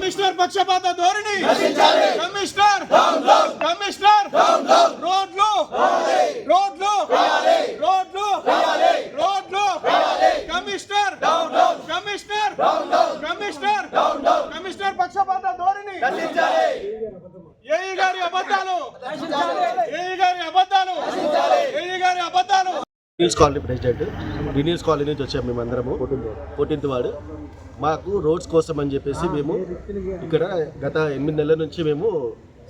Commissioner పక్షపాత ధోరణి commissioner రోడ్లు కమిషనర్ పక్షపాత ధోరణి ఏఈ గారి అబద్ధాలు news colony president news colony నుంచి వచ్చాము మేమందరము 14th వార్డు. మాకు రోడ్స్ కోసం అని చెప్పేసి మేము ఇక్కడ గత 8 నెలల నుంచి మేము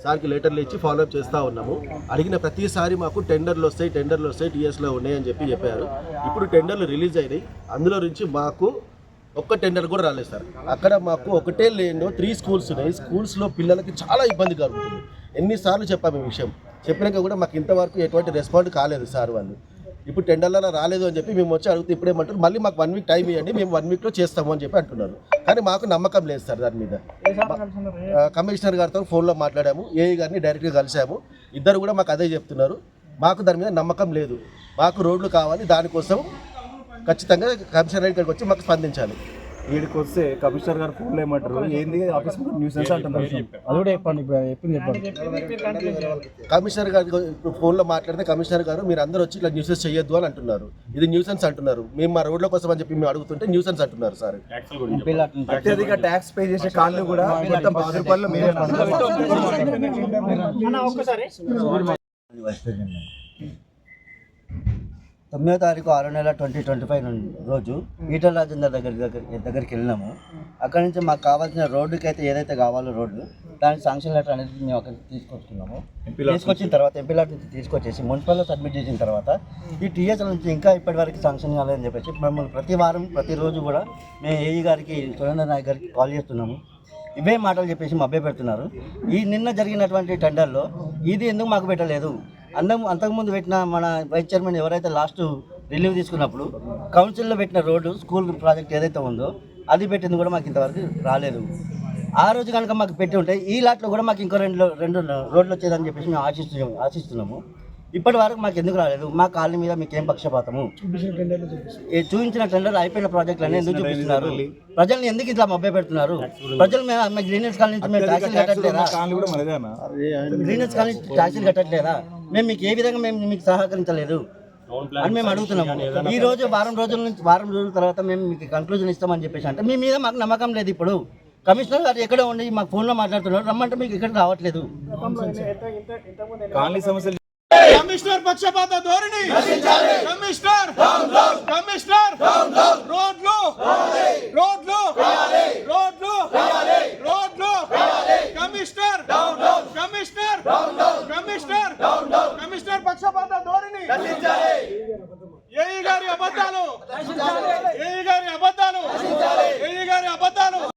సార్కి లెటర్లు ఇచ్చి ఫాలోఅప్ చేస్తూ ఉన్నాము. అడిగిన ప్రతిసారి మాకు టెండర్లు వస్తాయి టీఎస్లో ఉన్నాయని చెప్పారు. ఇప్పుడు టెండర్లు రిలీజ్ అయినాయి. అందులో నుంచి మాకు ఒక్క టెండర్ కూడా రాలేదు సార్. అక్కడ మాకు ఒకటే లేనో 3 స్కూల్స్ ఉన్నాయి. స్కూల్స్లో పిల్లలకి చాలా ఇబ్బంది కలుగుతుంది. ఎన్నిసార్లు చెప్పాము ఈ విషయం, చెప్పినాక కూడా మాకు ఇంతవరకు ఎటువంటి రెస్పాండ్ కాలేదు సార్ వాళ్ళు. ఇప్పుడు టెండర్లలో రాలేదు అని చెప్పి మేము వచ్చి అడిగితే ఇప్పుడేమంటారు, మళ్ళీ మాకు 1 వీక్ టైం ఇవ్వండి, మేము 1 వీక్లో చేస్తాము అని చెప్పి అంటున్నారు. కానీ మాకు నమ్మకం లేదు సార్ దాని మీద. కమిషనర్ గారితో ఫోన్లో మాట్లాడాము, ఏఈ గారిని డైరెక్ట్గా కలిసాము. ఇద్దరు కూడా మాకు అదే చెప్తున్నారు. మాకు దాని మీద నమ్మకం లేదు. మాకు రోడ్లు కావాలి, దానికోసం ఖచ్చితంగా కమిషనర్ ఇక్కడికి వచ్చి మాకు స్పందించాలి. వీడికి వస్తే కమిషనర్ గారు ఫోన్లో ఏమంటారు, ఏంది ఆఫీస్ న్యూసెన్స్ అంటున్నారు. అది కూడా చెప్పండి, కమిషనర్ గారు ఫోన్లో మాట్లాడితే కమిషనర్ గారు మీరు అందరూ వచ్చి ఇట్లా న్యూసెన్స్ చేయొద్దు అని అంటున్నారు. ఇది న్యూసెన్స్ అంటున్నారు. మేము మా రోడ్ల కోసం అని చెప్పి మేము అడుగుతుంటే న్యూసెన్స్ అంటున్నారు సార్. అత్యధిక ట్యాక్స్ పే చేసే కాళ్ళు కూడా మొత్తం 10 రూపాయలు మీరే. 9వ తారీఖు 6వ నెల 2025 రోజు ఈటల రాజేందర్ దగ్గరికి వెళ్ళినాము. అక్కడి నుంచి మాకు కావాల్సిన రోడ్డుకి అయితే ఏదైతే కావాలో రోడ్డు, దానికి శాంక్షన్ లెటర్ అనేది మేము అక్కడికి తీసుకొచ్చిన తర్వాత ఎంపీలాట్ నుంచి తీసుకొచ్చేసి మున్సిపల్లో సబ్మిట్ చేసిన తర్వాత ఈ టీఎస్ నుంచి ఇంకా ఇప్పటివరకు శాంక్షన్ కాలేదని చెప్పేసి మమ్మల్ని ప్రతి వారం ప్రతిరోజు కూడా మేము ఏఈ గారికి సురేంద్ర నాయక్ గారికి కాల్ చేస్తున్నాము. ఇవే మాటలు చెప్పేసి మభ్య పెడుతున్నారు. ఈ నిన్న జరిగినటువంటి టెండర్లో ఇది ఎందుకు మాకు పెట్టలేదు, అంతకుముందు పెట్టిన మన వైస్ చైర్మన్ ఎవరైతే లాస్ట్ రిలీవ్ తీసుకున్నప్పుడు కౌన్సిల్లో పెట్టిన రోడ్డు స్కూల్ ప్రాజెక్ట్ ఏదైతే ఉందో అది పెట్టింది కూడా మాకు ఇంతవరకు రాలేదు. ఆ రోజు కనుక మాకు పెట్టి ఉంటే ఈ లాట్లో కూడా మాకు ఇంకో రెండు రోడ్లు వచ్చేదని చెప్పేసి మేము ఆశిస్తున్నాము. ఇప్పటి వరకు మాకు ఎందుకు రాలేదు? మా కాలనీ మీద మీకు ఏం పక్షపాతము? చూపించిన టెండర్ అయిపోయిన ప్రాజెక్టులన్నీ ఎందుకు చూపిస్తున్నారు? ప్రజల్ని ఎందుకు ఇట్లా మభ్య పెడుతున్నారు? ప్రజలు మేము గ్రీనెస్ కాలనీ నుంచి మేము ట్యాక్సీలు కట్టట్లేదా? గ్రీనెస్ కాలనీ ట్యాక్సీలు కట్టట్లేదా? మేము మీకు ఏ విధంగా మేము మీకు సహకరించలేదు అని మేము అడుగుతున్నాము. ఈ రోజు వారం రోజుల తర్వాత మేము మీకు కంక్లూజన్ ఇస్తామని చెప్పేసి అంటే మీ మీద మాకు నమ్మకం లేదు. ఇప్పుడు కమిషనర్ గారు ఎక్కడ ఉండి మాకు ఫోన్లో మాట్లాడుతున్నారు, రమ్మంటే మీకు ఇక్కడ రావట్లేదు. కమిషనర్ పక్షపాత ధోరణి కమిషనర్ రోడ్లు కమిషనర్ పక్షపాత ధోరణి ఏఈ గారి అబద్ధాలు